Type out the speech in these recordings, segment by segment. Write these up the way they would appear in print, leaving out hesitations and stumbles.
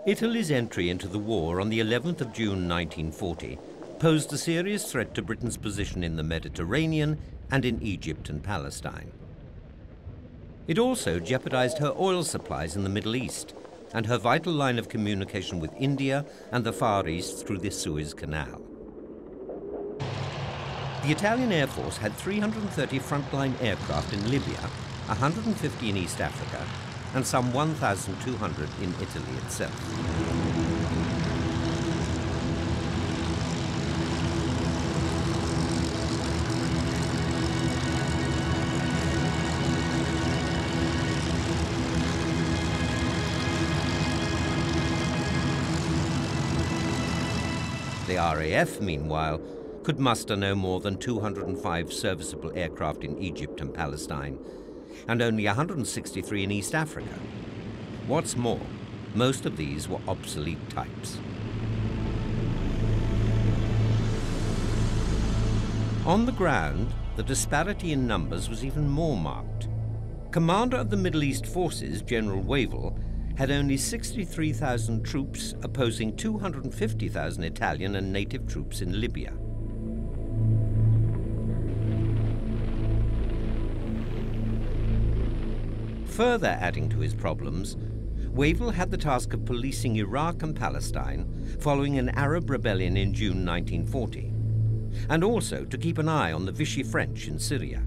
Italy's entry into the war on the 11th of June 1940 posed a serious threat to Britain's position in the Mediterranean and in Egypt and Palestine. It also jeopardized her oil supplies in the Middle East and her vital line of communication with India and the Far East through the Suez Canal. The Italian Air Force had 330 frontline aircraft in Libya, 150 in East Africa, and some 1,200 in Italy itself. The RAF, meanwhile, could muster no more than 205 serviceable aircraft in Egypt and Palestine, and only 163 in East Africa. What's more, most of these were obsolete types. On the ground, the disparity in numbers was even more marked. Commander of the Middle East forces, General Wavell, had only 63,000 troops opposing 250,000 Italian and native troops in Libya. Further adding to his problems, Wavell had the task of policing Iraq and Palestine following an Arab rebellion in June 1940, and also to keep an eye on the Vichy French in Syria.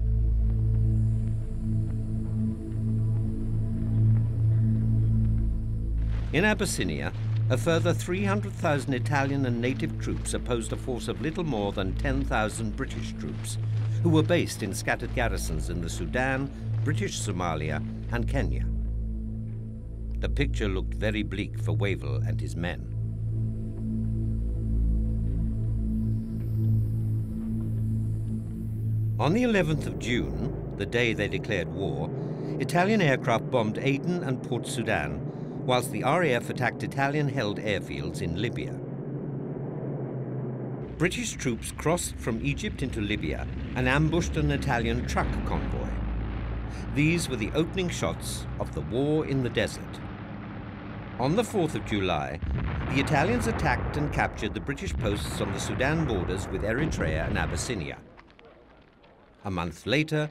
In Abyssinia, a further 300,000 Italian and native troops opposed a force of little more than 10,000 British troops, who were based in scattered garrisons in the Sudan, British Somalia, and Kenya. The picture looked very bleak for Wavell and his men. On the 11th of June, the day they declared war, Italian aircraft bombed Aden and Port Sudan, whilst the RAF attacked Italian-held airfields in Libya. British troops crossed from Egypt into Libya and ambushed an Italian truck convoy. These were the opening shots of the war in the desert. On the 4th of July, the Italians attacked and captured the British posts on the Sudan borders with Eritrea and Abyssinia. A month later,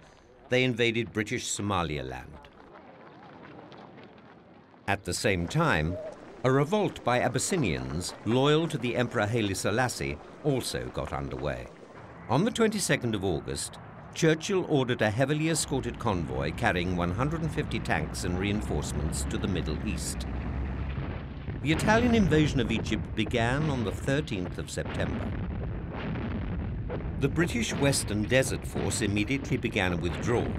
they invaded British Somaliland. At the same time, a revolt by Abyssinians loyal to the Emperor Haile Selassie also got underway. On the 22nd of August, Churchill ordered a heavily escorted convoy carrying 150 tanks and reinforcements to the Middle East. The Italian invasion of Egypt began on the 13th of September. The British Western Desert Force immediately began a withdrawal.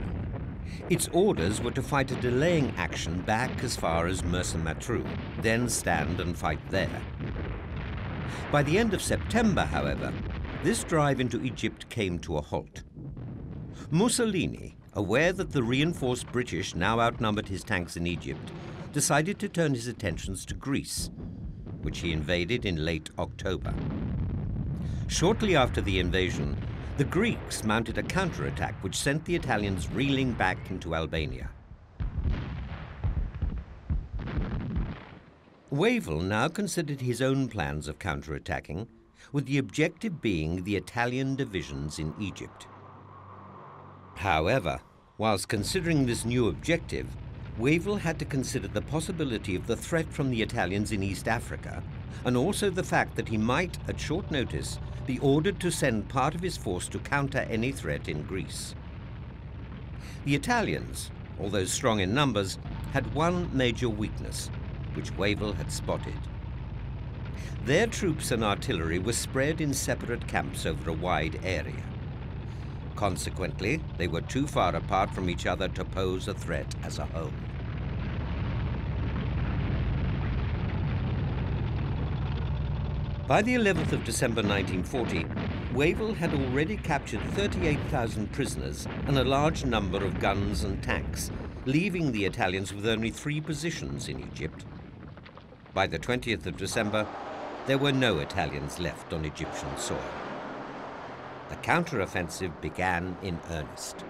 Its orders were to fight a delaying action back as far as Mersa Matruh, then stand and fight there. By the end of September, however, this drive into Egypt came to a halt. Mussolini, aware that the reinforced British now outnumbered his tanks in Egypt, decided to turn his attentions to Greece, which he invaded in late October. Shortly after the invasion, the Greeks mounted a counterattack which sent the Italians reeling back into Albania. Wavell now considered his own plans of counterattacking, with the objective being the Italian divisions in Egypt. However, whilst considering this new objective, Wavell had to consider the possibility of the threat from the Italians in East Africa, and also the fact that he might, at short notice, be ordered to send part of his force to counter any threat in Greece. The Italians, although strong in numbers, had one major weakness, which Wavell had spotted. Their troops and artillery were spread in separate camps over a wide area. Consequently, they were too far apart from each other to pose a threat as a whole. By the 11th of December 1940, Wavell had already captured 38,000 prisoners and a large number of guns and tanks, leaving the Italians with only 3 positions in Egypt. By the 20th of December, there were no Italians left on Egyptian soil. The counter-offensive began in earnest.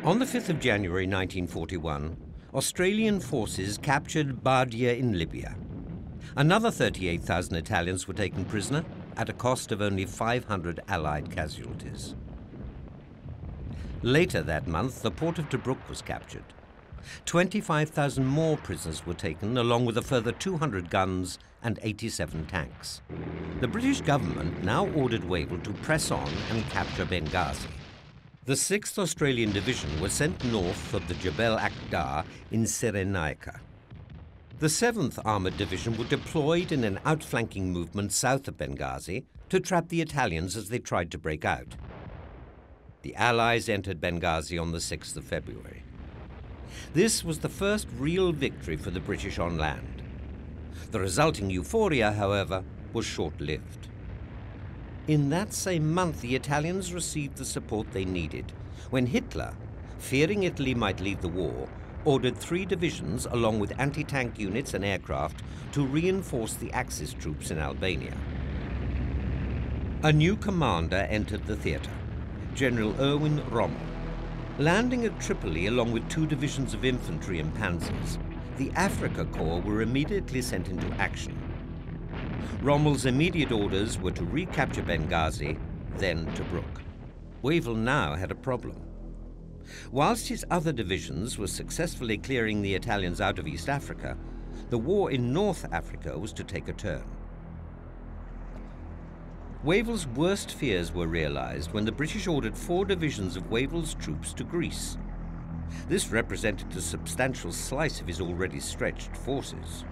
On the 5th of January 1941, Australian forces captured Bardia in Libya. Another 38,000 Italians were taken prisoner at a cost of only 500 Allied casualties. Later that month, the port of Tobruk was captured. 25,000 more prisoners were taken, along with a further 200 guns and 87 tanks. The British government now ordered Wavell to press on and capture Benghazi. The 6th Australian Division was sent north of the Jebel Akhdar in Cyrenaica. The 7th Armoured Division were deployed in an outflanking movement south of Benghazi to trap the Italians as they tried to break out. The Allies entered Benghazi on the 6th of February. This was the first real victory for the British on land. The resulting euphoria, however, was short-lived. In that same month, the Italians received the support they needed when Hitler, fearing Italy might leave the war, ordered 3 divisions along with anti-tank units and aircraft to reinforce the Axis troops in Albania. A new commander entered the theatre, General Erwin Rommel. Landing at Tripoli along with 2 divisions of infantry and panzers, the Afrika Corps were immediately sent into action. Rommel's immediate orders were to recapture Benghazi, then Tobruk. Wavell now had a problem. Whilst his other divisions were successfully clearing the Italians out of East Africa, the war in North Africa was to take a turn. Wavell's worst fears were realized when the British ordered 4 divisions of Wavell's troops to Greece. This represented a substantial slice of his already stretched forces.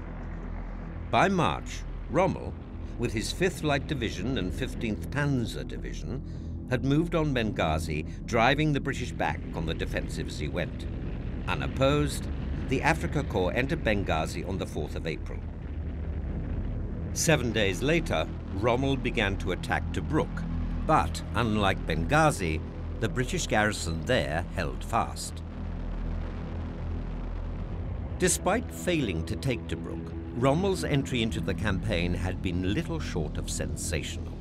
By March, Rommel, with his 5th Light Division and 15th Panzer Division, had moved on Benghazi, driving the British back on the defensive as he went. Unopposed, the Afrika Corps entered Benghazi on the 4th of April. 7 days later, Rommel began to attack Tobruk, but unlike Benghazi, the British garrison there held fast. Despite failing to take Tobruk, Rommel's entry into the campaign had been little short of sensational.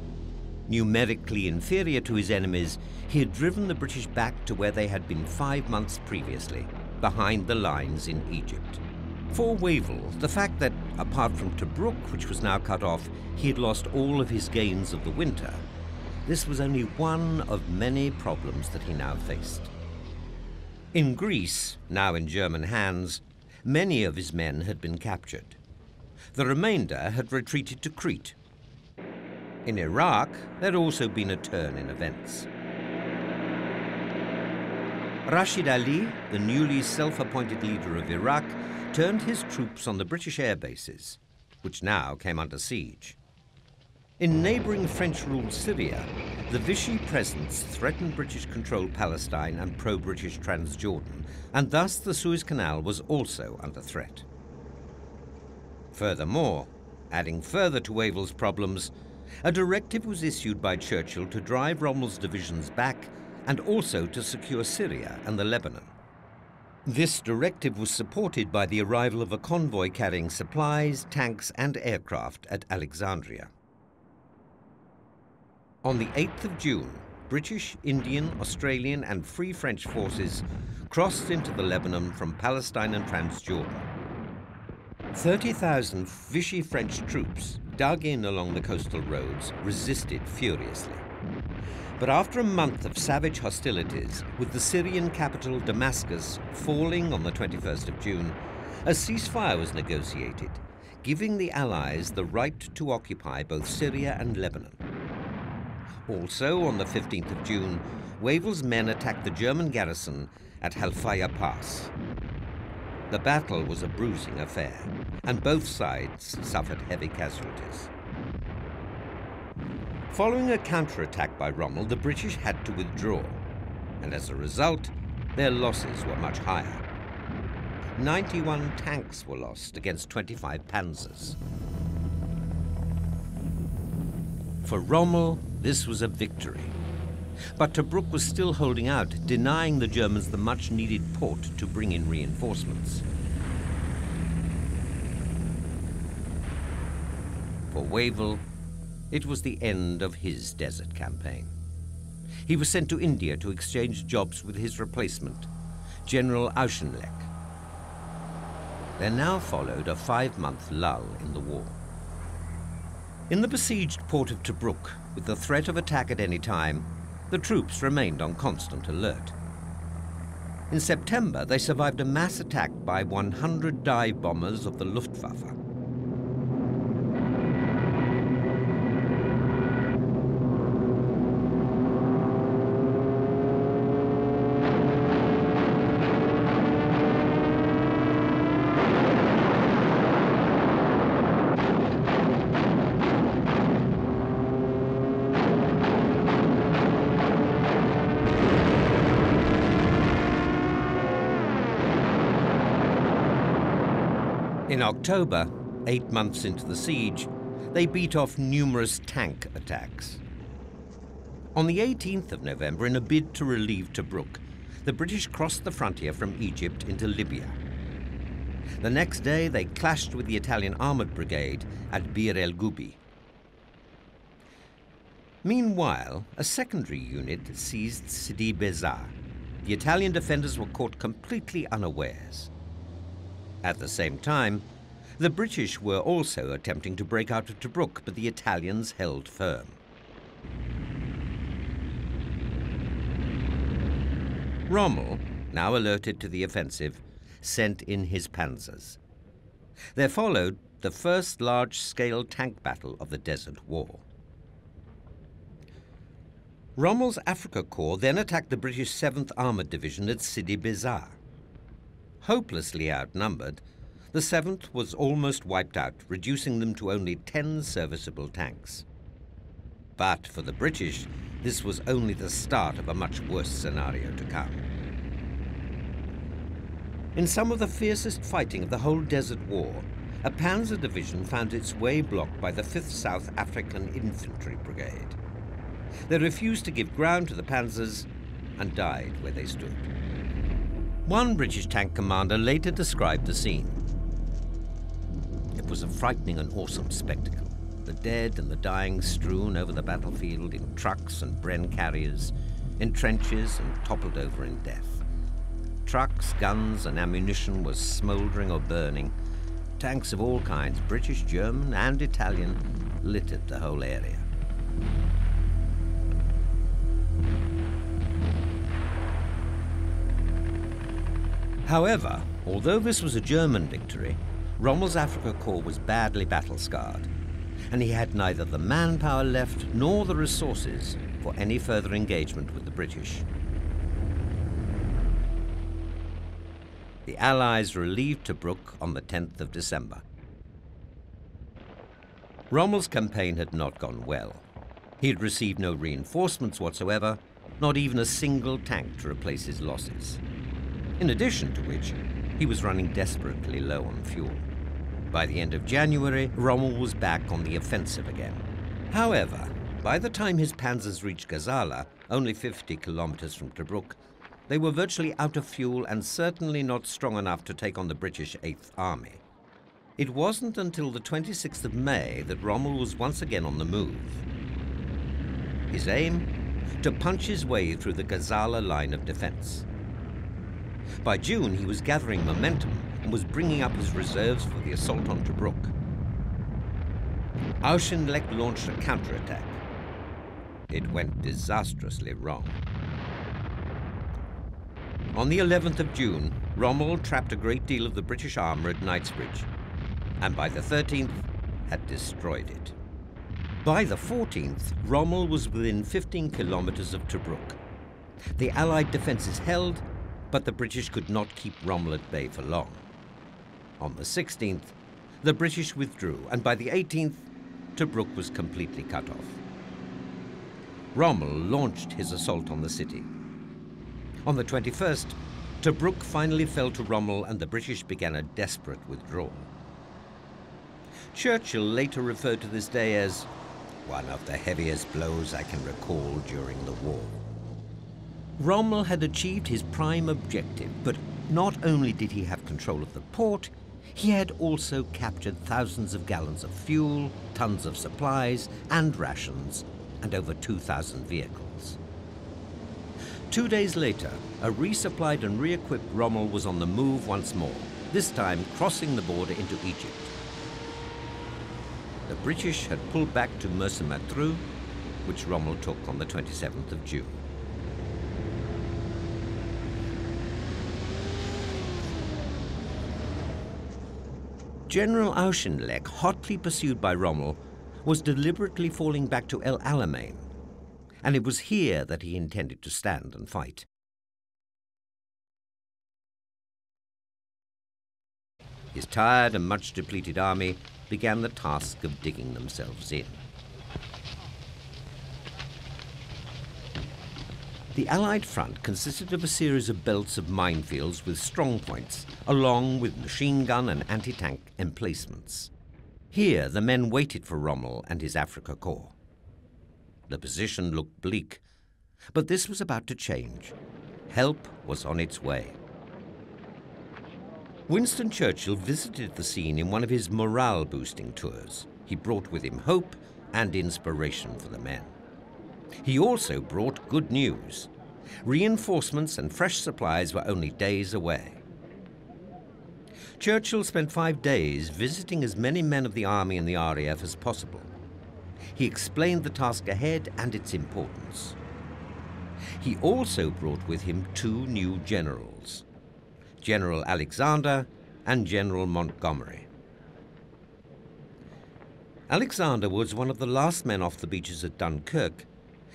Numerically inferior to his enemies, he had driven the British back to where they had been 5 months previously, behind the lines in Egypt. For Wavell, the fact that, apart from Tobruk, which was now cut off, he had lost all of his gains of the winter, this was only one of many problems that he now faced. In Greece, now in German hands, many of his men had been captured. The remainder had retreated to Crete. In Iraq, there had also been a turn in events. Rashid Ali, the newly self-appointed leader of Iraq, turned his troops on the British air bases, which now came under siege. In neighboring French-ruled Syria, the Vichy presence threatened British-controlled Palestine and pro-British Transjordan, and thus the Suez Canal was also under threat. Furthermore, adding further to Wavell's problems, a directive was issued by Churchill to drive Rommel's divisions back and also to secure Syria and the Lebanon. This directive was supported by the arrival of a convoy carrying supplies, tanks and aircraft at Alexandria. On the 8th of June, British, Indian, Australian and Free French forces crossed into the Lebanon from Palestine and Transjordan. 30,000 Vichy French troops dug in along the coastal roads, resisted furiously. But after a month of savage hostilities, with the Syrian capital Damascus falling on the 21st of June, a ceasefire was negotiated, giving the Allies the right to occupy both Syria and Lebanon. Also, on the 15th of June, Wavell's men attacked the German garrison at Halfaya Pass. The battle was a bruising affair, and both sides suffered heavy casualties. Following a counterattack by Rommel, the British had to withdraw, and as a result, their losses were much higher. 91 tanks were lost against 25 panzers. For Rommel, this was a victory. But Tobruk was still holding out, denying the Germans the much-needed port to bring in reinforcements. For Wavell, it was the end of his desert campaign. He was sent to India to exchange jobs with his replacement, General Auchinleck. There now followed a 5-month lull in the war. In the besieged port of Tobruk, with the threat of attack at any time, the troops remained on constant alert. In September, they survived a mass attack by 100 dive bombers of the Luftwaffe. In October, 8 months into the siege, they beat off numerous tank attacks. On the 18th of November, in a bid to relieve Tobruk, the British crossed the frontier from Egypt into Libya. The next day, they clashed with the Italian armored brigade at Bir el Gubi. Meanwhile, a secondary unit seized Sidi Bezar. The Italian defenders were caught completely unawares. At the same time, the British were also attempting to break out of Tobruk, but the Italians held firm. Rommel, now alerted to the offensive, sent in his panzers. There followed the first large-scale tank battle of the Desert War. Rommel's Afrika Corps then attacked the British 7th Armoured Division at Sidi Bezar. Hopelessly outnumbered, the 7th was almost wiped out, reducing them to only 10 serviceable tanks. But for the British, this was only the start of a much worse scenario to come. In some of the fiercest fighting of the whole Desert War, a panzer division found its way blocked by the 5th South African Infantry Brigade. They refused to give ground to the panzers and died where they stood. One British tank commander later described the scene. It was a frightening and awesome spectacle. The dead and the dying strewn over the battlefield in trucks and Bren carriers, in trenches and toppled over in death. Trucks, guns and ammunition were smouldering or burning. Tanks of all kinds, British, German and Italian, littered the whole area. However, although this was a German victory, Rommel's Afrika Corps was badly battle-scarred, and he had neither the manpower left nor the resources for any further engagement with the British. The Allies relieved Tobruk on the 10th of December. Rommel's campaign had not gone well. He had received no reinforcements whatsoever, not even a single tank to replace his losses. In addition to which, he was running desperately low on fuel. By the end of January, Rommel was back on the offensive again. However, by the time his panzers reached Gazala, only 50 kilometers from Tobruk, they were virtually out of fuel and certainly not strong enough to take on the British 8th Army. It wasn't until the 26th of May that Rommel was once again on the move. His aim? To punch his way through the Gazala line of defense. By June, he was gathering momentum and was bringing up his reserves for the assault on Tobruk. Auchinleck launched a counterattack. It went disastrously wrong. On the 11th of June, Rommel trapped a great deal of the British armour at Knightsbridge, and by the 13th had destroyed it. By the 14th, Rommel was within 15 kilometres of Tobruk. The Allied defences held, but the British could not keep Rommel at bay for long. On the 16th, the British withdrew, and by the 18th, Tobruk was completely cut off. Rommel launched his assault on the city. On the 21st, Tobruk finally fell to Rommel and the British began a desperate withdrawal. Churchill later referred to this day as one of the heaviest blows I can recall during the war. Rommel had achieved his prime objective, but not only did he have control of the port, he had also captured thousands of gallons of fuel, tons of supplies and rations, and over 2,000 vehicles. 2 days later, a resupplied and re-equipped Rommel was on the move once more, this time crossing the border into Egypt. The British had pulled back to Mersa-Matruh, which Rommel took on the 27th of June. General Auchinleck, hotly pursued by Rommel, was deliberately falling back to El Alamein, and it was here that he intended to stand and fight. His tired and much depleted army began the task of digging themselves in. The Allied front consisted of a series of belts of minefields with strong points, along with machine gun and anti-tank emplacements. Here, the men waited for Rommel and his Afrika Korps. The position looked bleak, but this was about to change. Help was on its way. Winston Churchill visited the scene in one of his morale-boosting tours. He brought with him hope and inspiration for the men. He also brought good news. Reinforcements and fresh supplies were only days away. Churchill spent 5 days visiting as many men of the army and the RAF as possible. He explained the task ahead and its importance. He also brought with him 2 new generals, General Alexander and General Montgomery. Alexander was one of the last men off the beaches at Dunkirk,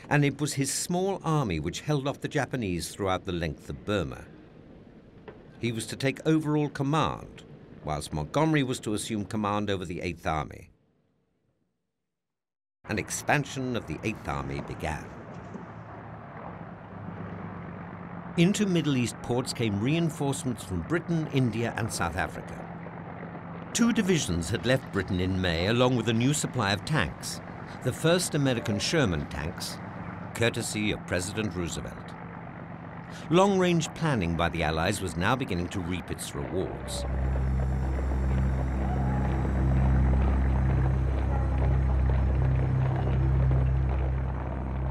and it was his small army which held off the Japanese throughout the length of Burma. He was to take overall command, whilst Montgomery was to assume command over the 8th Army. An expansion of the 8th Army began. Into Middle East ports came reinforcements from Britain, India, and South Africa. 2 divisions had left Britain in May, along with a new supply of tanks, the first American Sherman tanks, courtesy of President Roosevelt. Long-range planning by the Allies was now beginning to reap its rewards.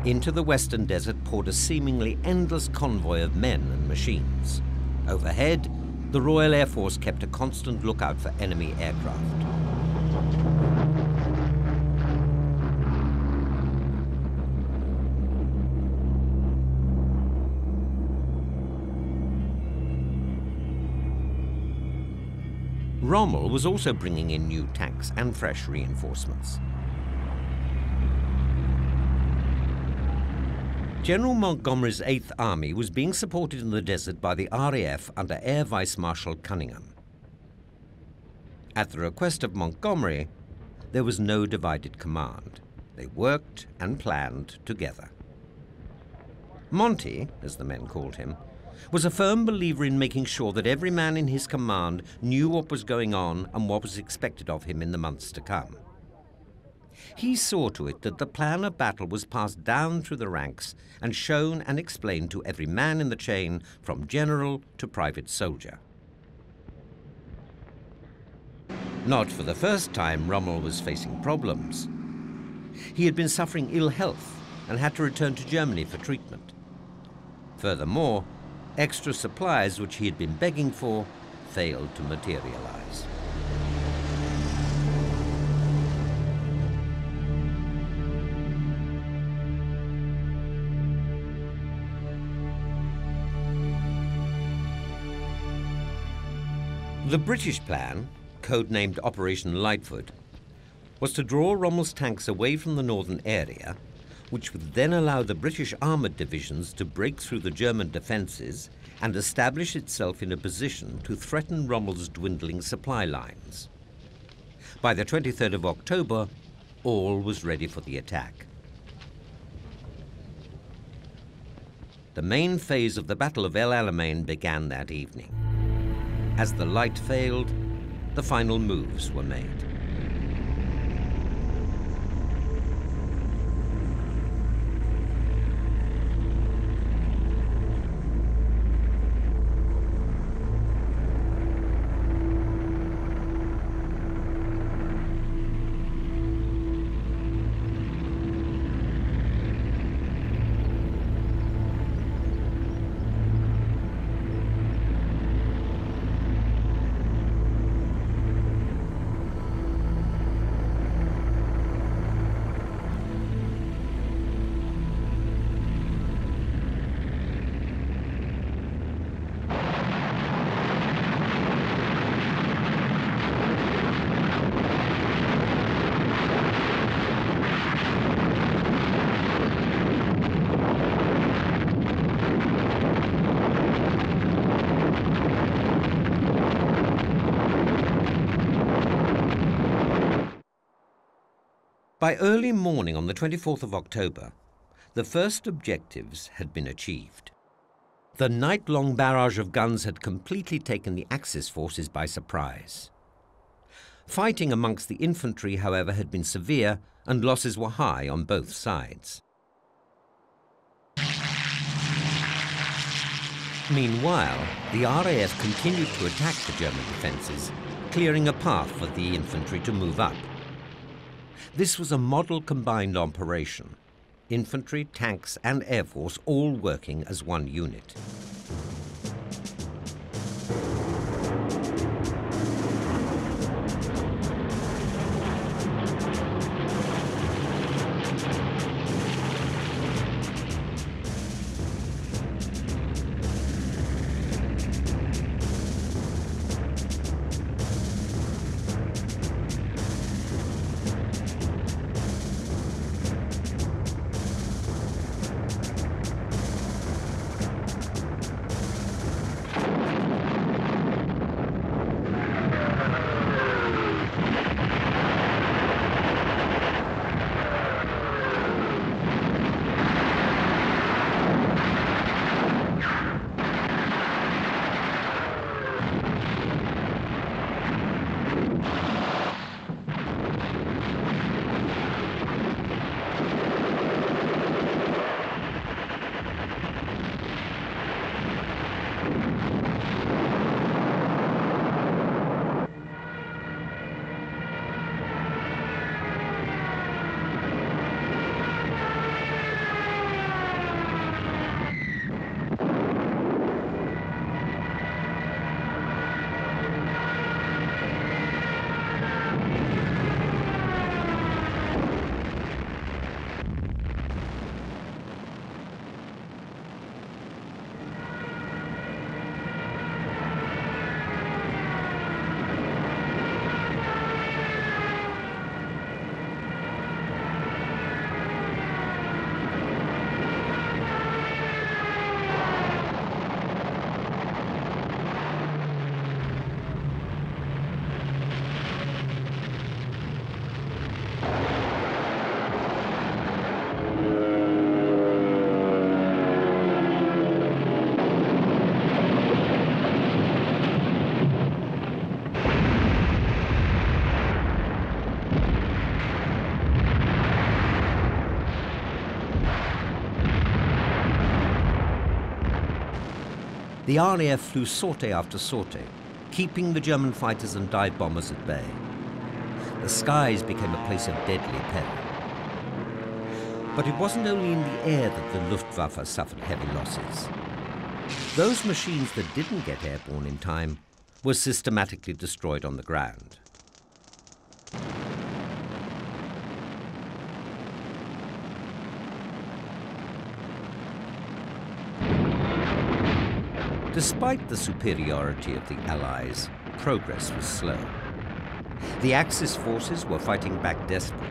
Into the western desert poured a seemingly endless convoy of men and machines. Overhead, the Royal Air Force kept a constant lookout for enemy aircraft. Rommel was also bringing in new tanks and fresh reinforcements. General Montgomery's 8th Army was being supported in the desert by the RAF under Air Vice Marshal Cunningham. At the request of Montgomery, there was no divided command. They worked and planned together. Monty, as the men called him, was a firm believer in making sure that every man in his command knew what was going on and what was expected of him in the months to come. He saw to it that the plan of battle was passed down through the ranks and shown and explained to every man in the chain, from general to private soldier. Not for the first time, Rommel was facing problems. He had been suffering ill health and had to return to Germany for treatment. Furthermore, extra supplies which he had been begging for failed to materialize. The British plan, codenamed Operation Lightfoot, was to draw Rommel's tanks away from the northern area, which would then allow the British armoured divisions to break through the German defences and establish itself in a position to threaten Rommel's dwindling supply lines. By the 23rd of October, all was ready for the attack. The main phase of the Battle of El Alamein began that evening. As the light failed, the final moves were made. By early morning on the 24th of October, the first objectives had been achieved. The night-long barrage of guns had completely taken the Axis forces by surprise. Fighting amongst the infantry, however, had been severe and losses were high on both sides. Meanwhile, the RAF continued to attack the German defences, clearing a path for the infantry to move up. This was a model combined operation. Infantry, tanks and air force all working as one unit. The RAF flew sortie after sortie, keeping the German fighters and dive bombers at bay. The skies became a place of deadly peril. But it wasn't only in the air that the Luftwaffe suffered heavy losses. Those machines that didn't get airborne in time was systematically destroyed on the ground. Despite the superiority of the Allies, progress was slow. The Axis forces were fighting back desperately.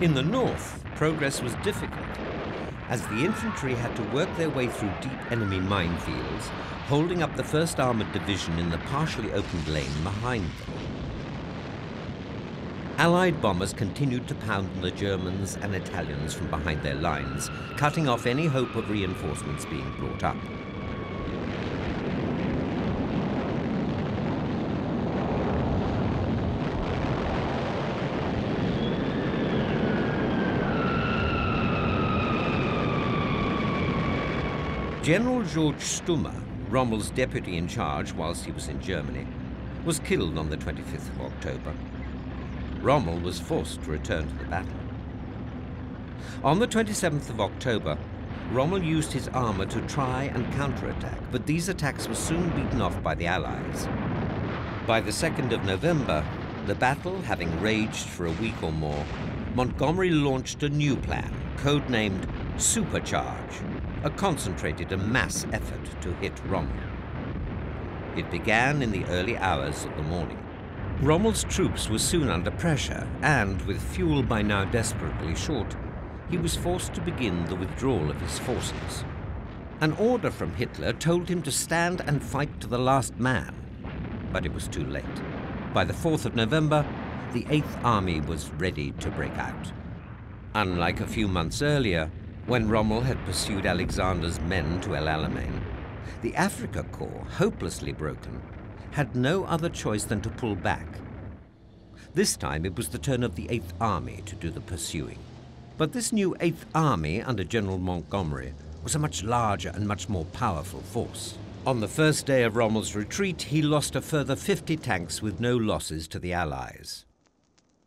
In the north, progress was difficult, as the infantry had to work their way through deep enemy minefields, holding up the 1st Armoured Division in the partially opened lane behind them. Allied bombers continued to pound on the Germans and Italians from behind their lines, cutting off any hope of reinforcements being brought up. General George Stummer, Rommel's deputy in charge whilst he was in Germany, was killed on the 25th of October. Rommel was forced to return to the battle. On the 27th of October, Rommel used his armour to try and counterattack, but these attacks were soon beaten off by the Allies. By the 2nd of November, the battle having raged for a week or more, Montgomery launched a new plan, codenamed Supercharge, a concentrated and mass effort to hit Rommel. It began in the early hours of the morning. Rommel's troops were soon under pressure, and with fuel by now desperately short, he was forced to begin the withdrawal of his forces. An order from Hitler told him to stand and fight to the last man, but it was too late. By the 4th of November, the 8th Army was ready to break out. Unlike a few months earlier, when Rommel had pursued Alexander's men to El Alamein, the Afrika Corps, hopelessly broken, had no other choice than to pull back. This time it was the turn of the 8th Army to do the pursuing. But this new 8th Army under General Montgomery was a much larger and much more powerful force. On the first day of Rommel's retreat, he lost a further 50 tanks with no losses to the Allies.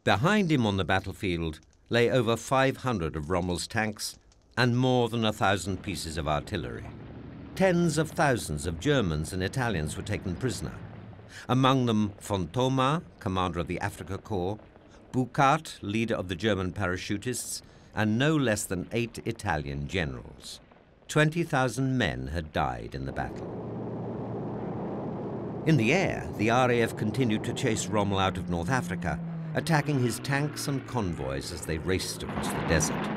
Behind him on the battlefield lay over 500 of Rommel's tanks and more than 1,000 pieces of artillery. Tens of thousands of Germans and Italians were taken prisoner. Among them von Thoma, commander of the Afrika Corps, Burckhardt, leader of the German parachutists, and no less than 8 Italian generals. 20,000 men had died in the battle. In the air, the RAF continued to chase Rommel out of North Africa, attacking his tanks and convoys as they raced across the desert.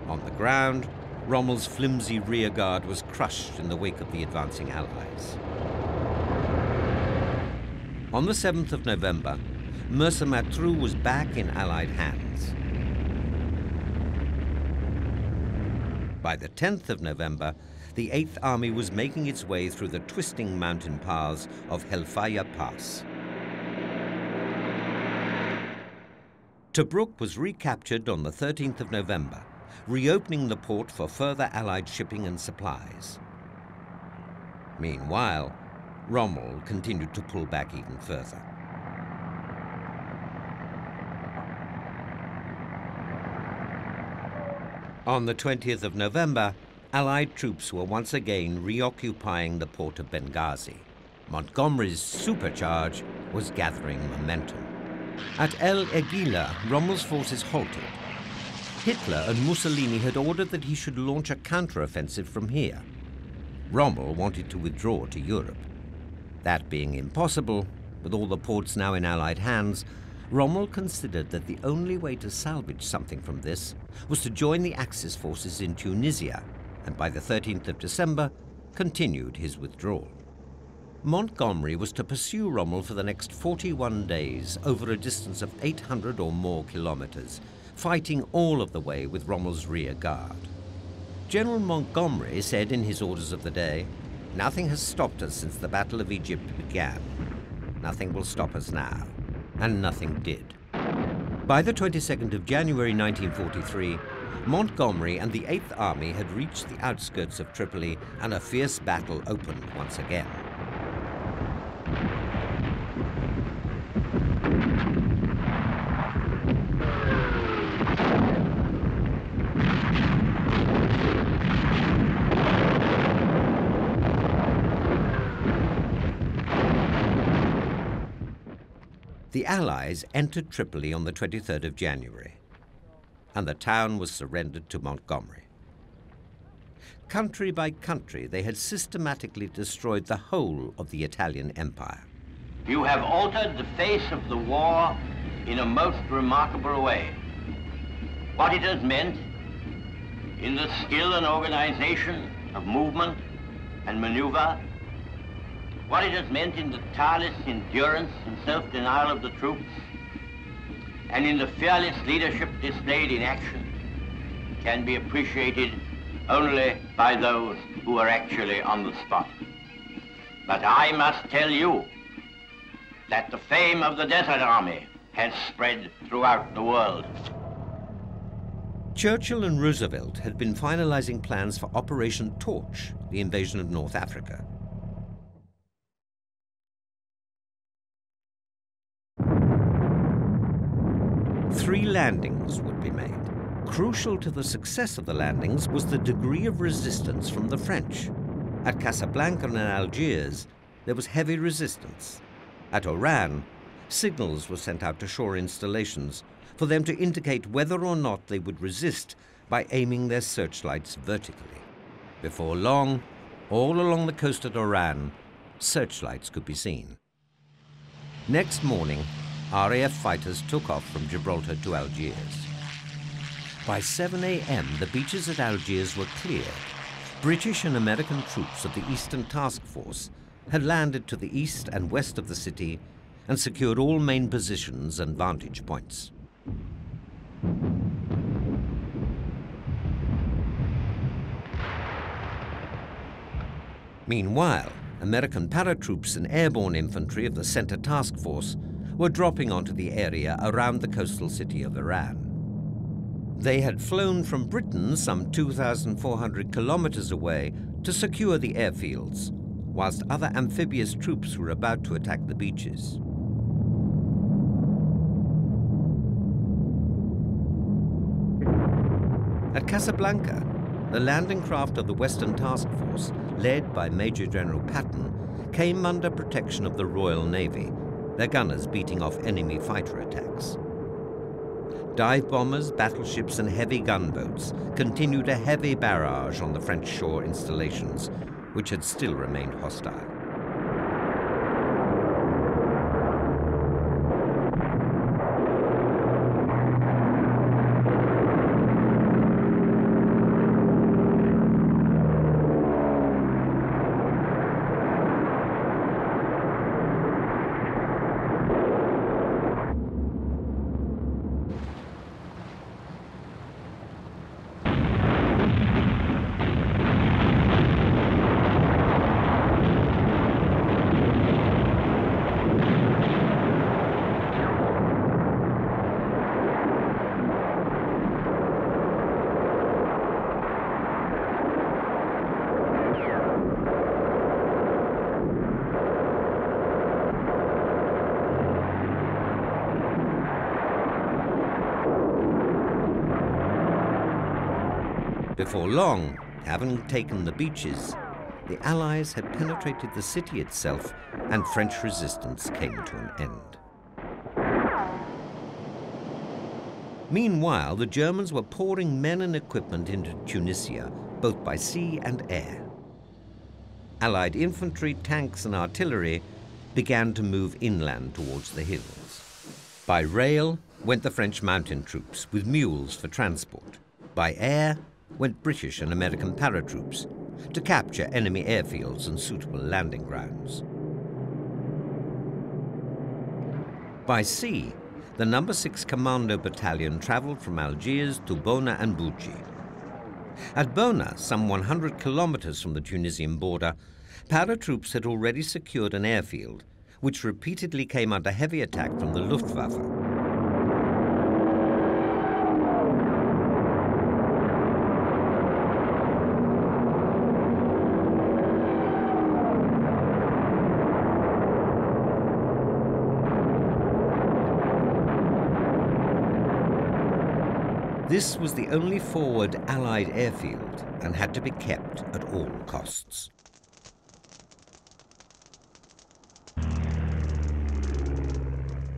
On the ground, Rommel's flimsy rearguard was crushed in the wake of the advancing Allies. On the 7th of November, Mersa-Matruh was back in Allied hands. By the 10th of November, the 8th Army was making its way through the twisting mountain paths of Hellfire Pass. Tobruk was recaptured on the 13th of November, reopening the port for further Allied shipping and supplies. Meanwhile, Rommel continued to pull back even further. On the 20th of November, Allied troops were once again reoccupying the port of Benghazi. Montgomery's supercharge was gathering momentum. At El Agila, Rommel's forces halted. Hitler and Mussolini had ordered that he should launch a counteroffensive from here. Rommel wanted to withdraw to Europe. That being impossible, with all the ports now in Allied hands, Rommel considered that the only way to salvage something from this was to join the Axis forces in Tunisia, and by the 13th of December, continued his withdrawal. Montgomery was to pursue Rommel for the next 41 days over a distance of 800 or more kilometers, fighting all of the way with Rommel's rear guard. General Montgomery said in his orders of the day, "Nothing has stopped us since the Battle of Egypt began. Nothing will stop us now." And nothing did. By the 22nd of January 1943, Montgomery and the 8th Army had reached the outskirts of Tripoli, and a fierce battle opened once again. The Allies entered Tripoli on the 23rd of January, and the town was surrendered to Montgomery. Country by country, they had systematically destroyed the whole of the Italian Empire. You have altered the face of the war in a most remarkable way. What it has meant in the skill and organization of movement and maneuver, what it has meant in the tireless endurance and self-denial of the troops, and in the fearless leadership displayed in action, can be appreciated only by those who are actually on the spot. But I must tell you that the fame of the Desert Army has spread throughout the world. Churchill and Roosevelt had been finalizing plans for Operation Torch, the invasion of North Africa. Three landings would be made. Crucial to the success of the landings was the degree of resistance from the French. At Casablanca and Algiers, there was heavy resistance. At Oran, signals were sent out to shore installations for them to indicate whether or not they would resist by aiming their searchlights vertically. Before long, all along the coast at Oran, searchlights could be seen. Next morning, RAF fighters took off from Gibraltar to Algiers. By 7 a.m., the beaches at Algiers were cleared. British and American troops of the Eastern Task Force had landed to the east and west of the city and secured all main positions and vantage points. Meanwhile, American paratroops and airborne infantry of the Center Task Force were dropping onto the area around the coastal city of Oran. They had flown from Britain some 2,400 kilometers away to secure the airfields, whilst other amphibious troops were about to attack the beaches. At Casablanca, the landing craft of the Western Task Force, led by Major General Patton, came under protection of the Royal Navy, their gunners beating off enemy fighter attacks. Dive bombers, battleships, and heavy gunboats continued a heavy barrage on the French shore installations, which had still remained hostile. Before long, having taken the beaches, the Allies had penetrated the city itself and French resistance came to an end. Meanwhile, the Germans were pouring men and equipment into Tunisia, both by sea and air. Allied infantry, tanks and artillery began to move inland towards the hills. By rail went the French mountain troops with mules for transport. By air went British and American paratroops to capture enemy airfields and suitable landing grounds. By sea, the No. 6 Commando Battalion traveled from Algiers to Bona and Bougie. At Bona, some 100 kilometers from the Tunisian border, paratroops had already secured an airfield, which repeatedly came under heavy attack from the Luftwaffe. This was the only forward Allied airfield and had to be kept at all costs.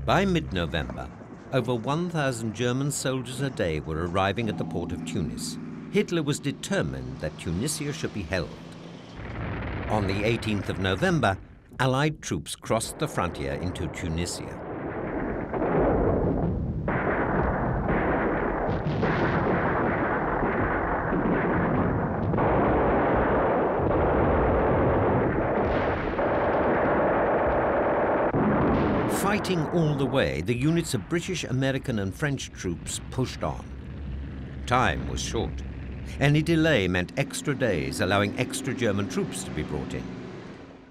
By mid-November, over 1,000 German soldiers a day were arriving at the port of Tunis. Hitler was determined that Tunisia should be held. On the 18th of November, Allied troops crossed the frontier into Tunisia. Fighting all the way, the units of British, American and French troops pushed on. Time was short. Any delay meant extra days, allowing extra German troops to be brought in.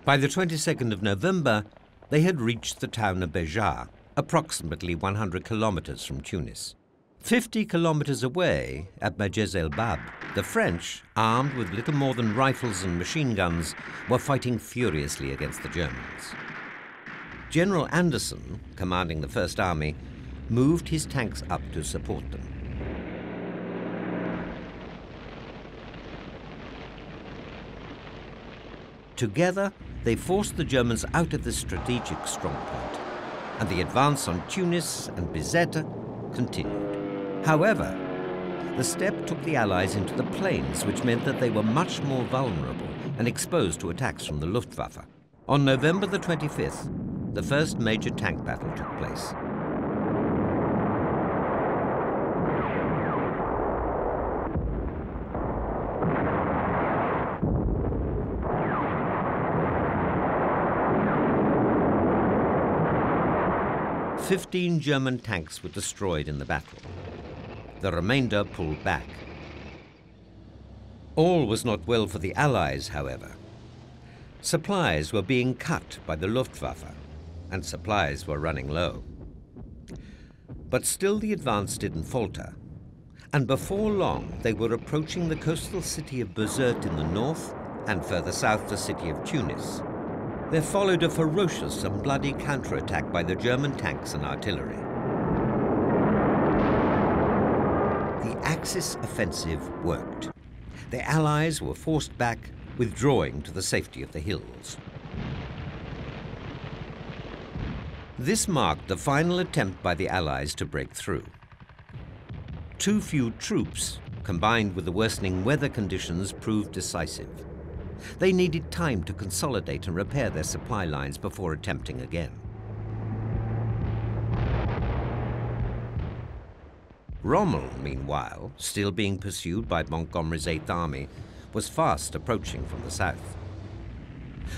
By the 22nd of November, they had reached the town of Béjar, approximately 100 kilometers from Tunis. 50 kilometers away, at Majez el Bab, the French, armed with little more than rifles and machine guns, were fighting furiously against the Germans. General Anderson, commanding the First Army, moved his tanks up to support them. Together, they forced the Germans out of this strategic strongpoint, and the advance on Tunis and Bizerte continued. However, the steppe took the Allies into the plains, which meant that they were much more vulnerable and exposed to attacks from the Luftwaffe. On November the 25th, the first major tank battle took place. "15 German tanks were destroyed in the battle. The remainder pulled back. All was not well for the Allies, however. Supplies were being cut by the Luftwaffe, and supplies were running low. But still the advance didn't falter, and before long they were approaching the coastal city of Bizerte in the north, and further south the city of Tunis. There followed a ferocious and bloody counterattack by the German tanks and artillery. The Axis offensive worked. The Allies were forced back, withdrawing to the safety of the hills. This marked the final attempt by the Allies to break through. Too few troops, combined with the worsening weather conditions, proved decisive. They needed time to consolidate and repair their supply lines before attempting again. Rommel, meanwhile, still being pursued by Montgomery's 8th Army, was fast approaching from the south.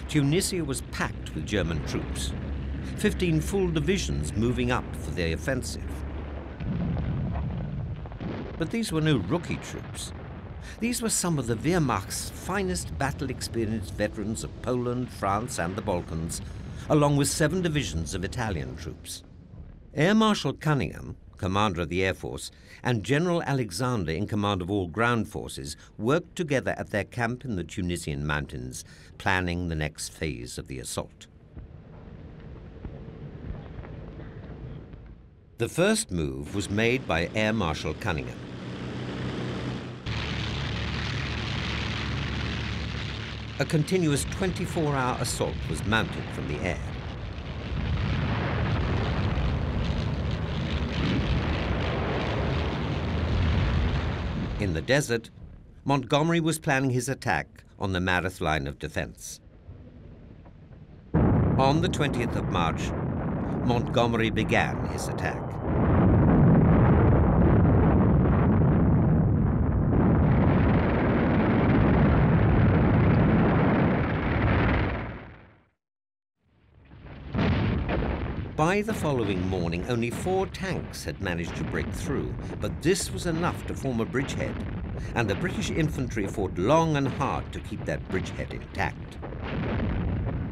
Tunisia was packed with German troops, 15 full divisions moving up for the offensive. But these were no rookie troops. These were some of the Wehrmacht's finest battle-experienced veterans of Poland, France and the Balkans, along with 7 divisions of Italian troops. Air Marshal Cunningham, commander of the Air Force, and General Alexander in command of all ground forces worked together at their camp in the Tunisian mountains, planning the next phase of the assault. The first move was made by Air Marshal Cunningham. A continuous 24-hour assault was mounted from the air. In the desert, Montgomery was planning his attack on the Mareth line of defense. On the 20th of March, Montgomery began his attack. By the following morning, only 4 tanks had managed to break through, but this was enough to form a bridgehead, and the British infantry fought long and hard to keep that bridgehead intact.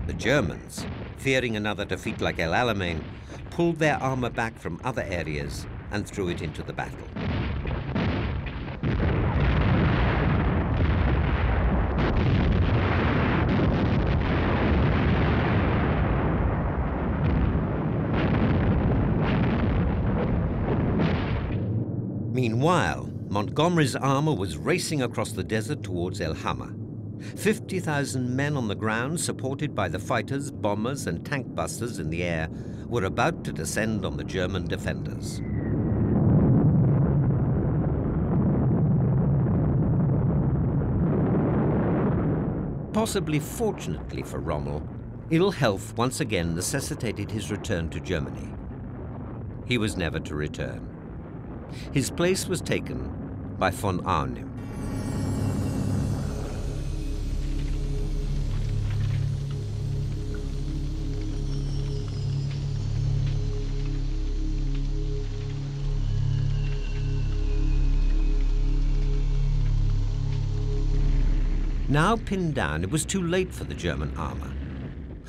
The Germans, fearing another defeat like El Alamein, pulled their armor back from other areas and threw it into the battle. Meanwhile, Montgomery's armor was racing across the desert towards El Hama. 50,000 men on the ground, supported by the fighters, bombers, and tank busters in the air, were about to descend on the German defenders. Possibly fortunately for Rommel, ill health once again necessitated his return to Germany. He was never to return. His place was taken by von Arnim. Now pinned down, it was too late for the German armor.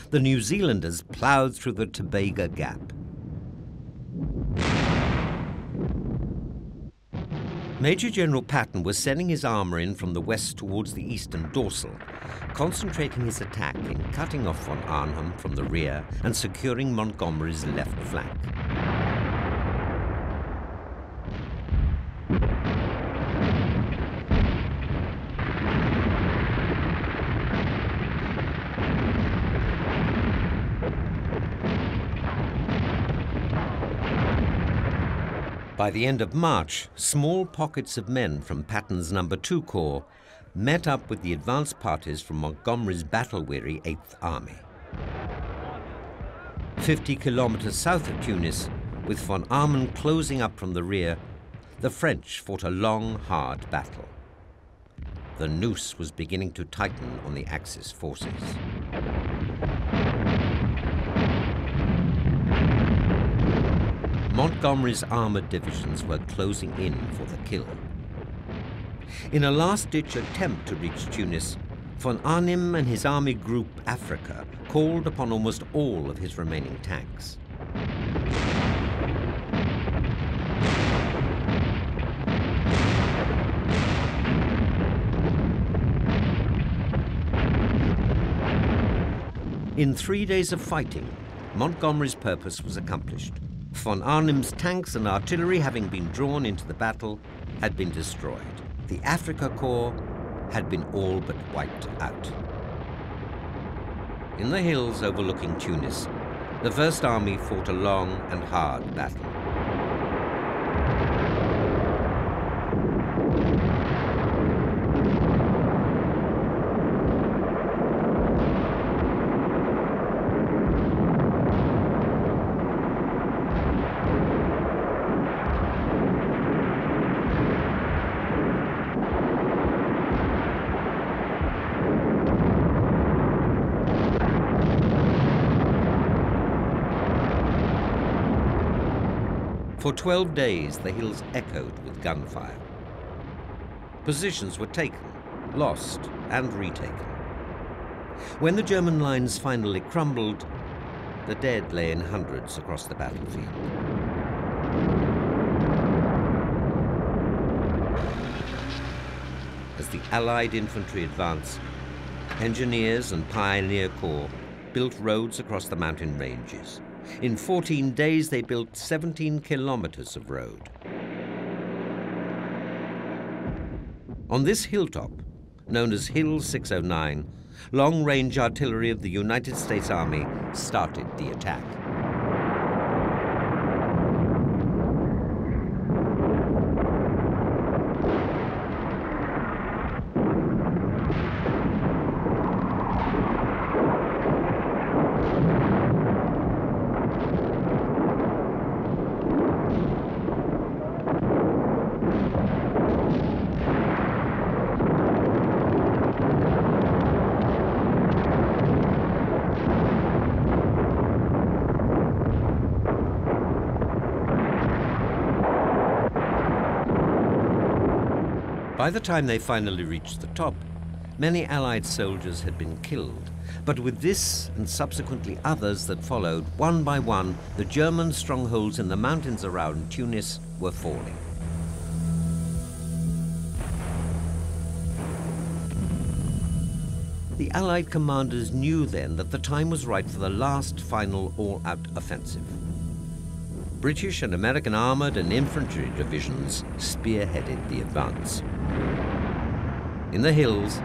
The New Zealanders ploughed through the Tobago Gap. Major General Patton was sending his armor in from the west towards the eastern dorsal, concentrating his attack in cutting off von Arnim from the rear and securing Montgomery's left flank. By the end of March, small pockets of men from Patton's No. 2 Corps met up with the advance parties from Montgomery's battle-weary 8th Army. 50 kilometers south of Tunis, with von Arnim closing up from the rear, the French fought a long, hard battle. The noose was beginning to tighten on the Axis forces. Montgomery's armored divisions were closing in for the kill. In a last-ditch attempt to reach Tunis, von Arnim and his army group Afrika called upon almost all of his remaining tanks. In 3 days of fighting, Montgomery's purpose was accomplished. Von Arnim's tanks and artillery, having been drawn into the battle, had been destroyed. The Afrika Corps had been all but wiped out. In the hills overlooking Tunis, the First Army fought a long and hard battle. For 12 days, the hills echoed with gunfire. Positions were taken, lost, and retaken. When the German lines finally crumbled, the dead lay in hundreds across the battlefield. As the Allied infantry advanced, engineers and pioneer corps built roads across the mountain ranges. In 14 days, they built 17 kilometers of road. On this hilltop, known as Hill 609, long-range artillery of the United States Army started the attack. By the time they finally reached the top, many Allied soldiers had been killed. But with this and subsequently others that followed, one by one, the German strongholds in the mountains around Tunis were falling. The Allied commanders knew then that the time was right for the last final all-out offensive. British and American armored and infantry divisions spearheaded the advance. In the hills,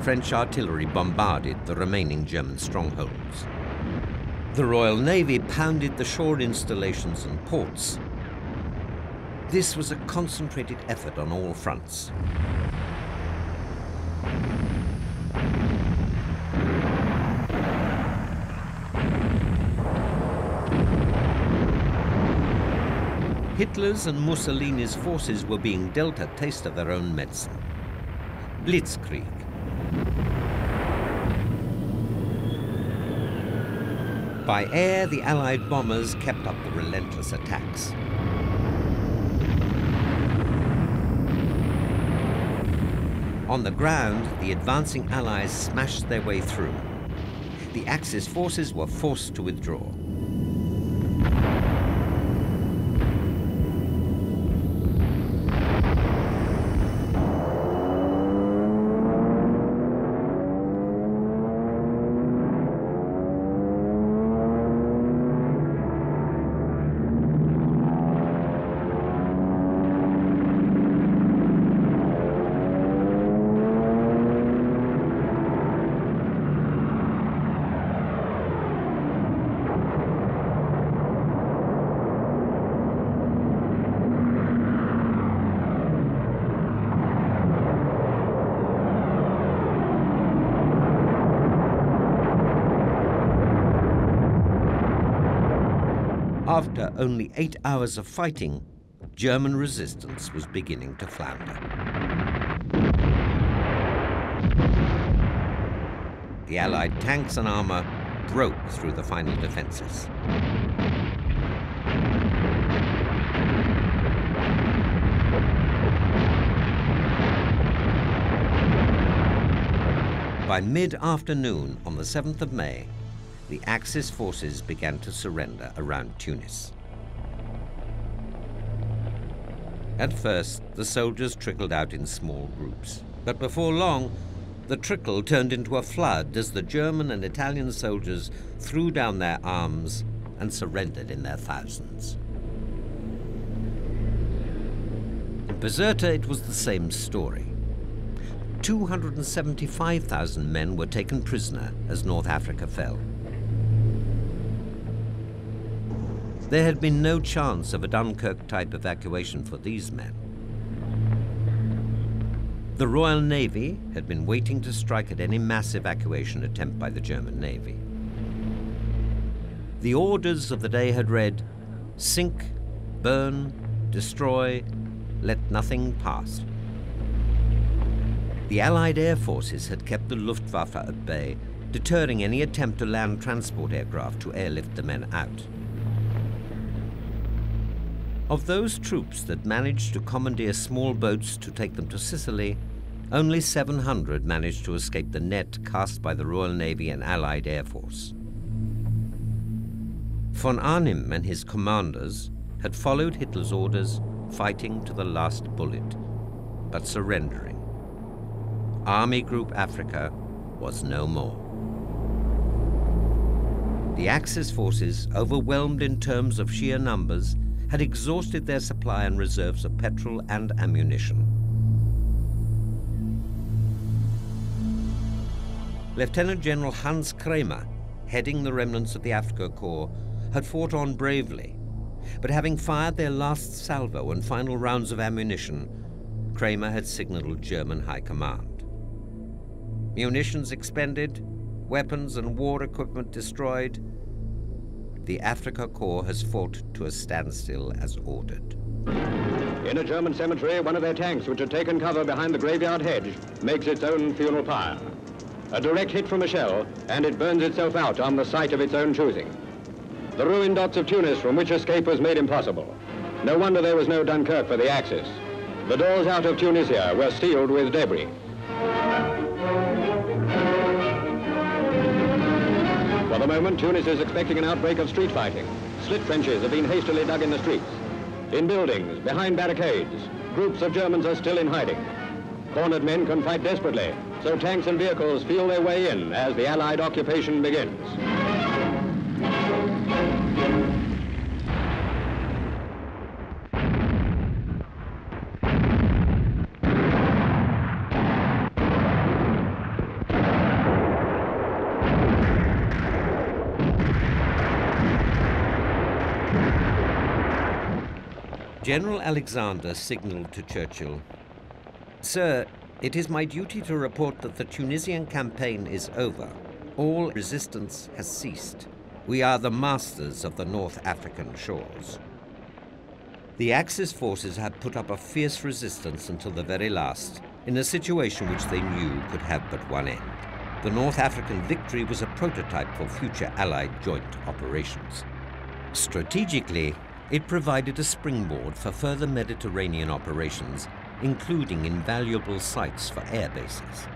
French artillery bombarded the remaining German strongholds. The Royal Navy pounded the shore installations and ports. This was a concentrated effort on all fronts. Hitler's and Mussolini's forces were being dealt a taste of their own medicine. Blitzkrieg. By air, the Allied bombers kept up the relentless attacks. On the ground, the advancing Allies smashed their way through. The Axis forces were forced to withdraw. After only 8 hours of fighting, German resistance was beginning to flounder. The Allied tanks and armor broke through the final defenses. By mid-afternoon on the 7th of May, the Axis forces began to surrender around Tunis. At first, the soldiers trickled out in small groups, but before long, the trickle turned into a flood as the German and Italian soldiers threw down their arms and surrendered in their thousands. In Bizerta, it was the same story. 275,000 men were taken prisoner as North Africa fell. There had been no chance of a Dunkirk-type evacuation for these men. The Royal Navy had been waiting to strike at any mass evacuation attempt by the German Navy. The orders of the day had read, "Sink, burn, destroy, let nothing pass." The Allied air forces had kept the Luftwaffe at bay, deterring any attempt to land transport aircraft to airlift the men out. Of those troops that managed to commandeer small boats to take them to Sicily, only 700 managed to escape the net cast by the Royal Navy and Allied Air Force. Von Arnim and his commanders had followed Hitler's orders, fighting to the last bullet, but surrendering. Army Group Afrika was no more. The Axis forces, overwhelmed in terms of sheer numbers, had exhausted their supply and reserves of petrol and ammunition. Lieutenant General Hans Kramer, heading the remnants of the Afrika Korps, had fought on bravely, but having fired their last salvo and final rounds of ammunition, Kramer had signaled German High Command. Munitions expended, weapons and war equipment destroyed, the Afrika Korps has fought to a standstill as ordered. In a German cemetery, one of their tanks, which had taken cover behind the graveyard hedge, makes its own funeral pyre. A direct hit from a shell, and it burns itself out on the site of its own choosing. The ruined dots of Tunis from which escape was made impossible. No wonder there was no Dunkirk for the Axis. The doors out of Tunisia were sealed with debris. For the moment, Tunis is expecting an outbreak of street fighting. Slit trenches have been hastily dug in the streets. In buildings, behind barricades, groups of Germans are still in hiding. Cornered men can fight desperately, so tanks and vehicles feel their way in as the Allied occupation begins. General Alexander signaled to Churchill, "Sir, it is my duty to report that the Tunisian campaign is over. All resistance has ceased. We are the masters of the North African shores." The Axis forces had put up a fierce resistance until the very last, in a situation which they knew could have but one end. The North African victory was a prototype for future Allied joint operations. Strategically, it provided a springboard for further Mediterranean operations, including invaluable sites for air bases.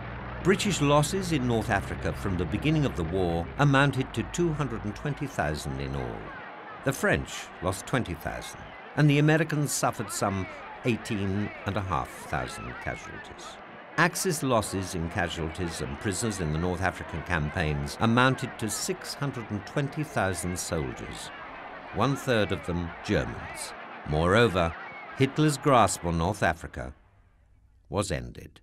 British losses in North Africa from the beginning of the war amounted to 220,000 in all. The French lost 20,000, and the Americans suffered some 18,500 casualties. Axis losses in casualties and prisoners in the North African campaigns amounted to 620,000 soldiers, 1/3 of them Germans. Moreover, Hitler's grasp on North Africa was ended.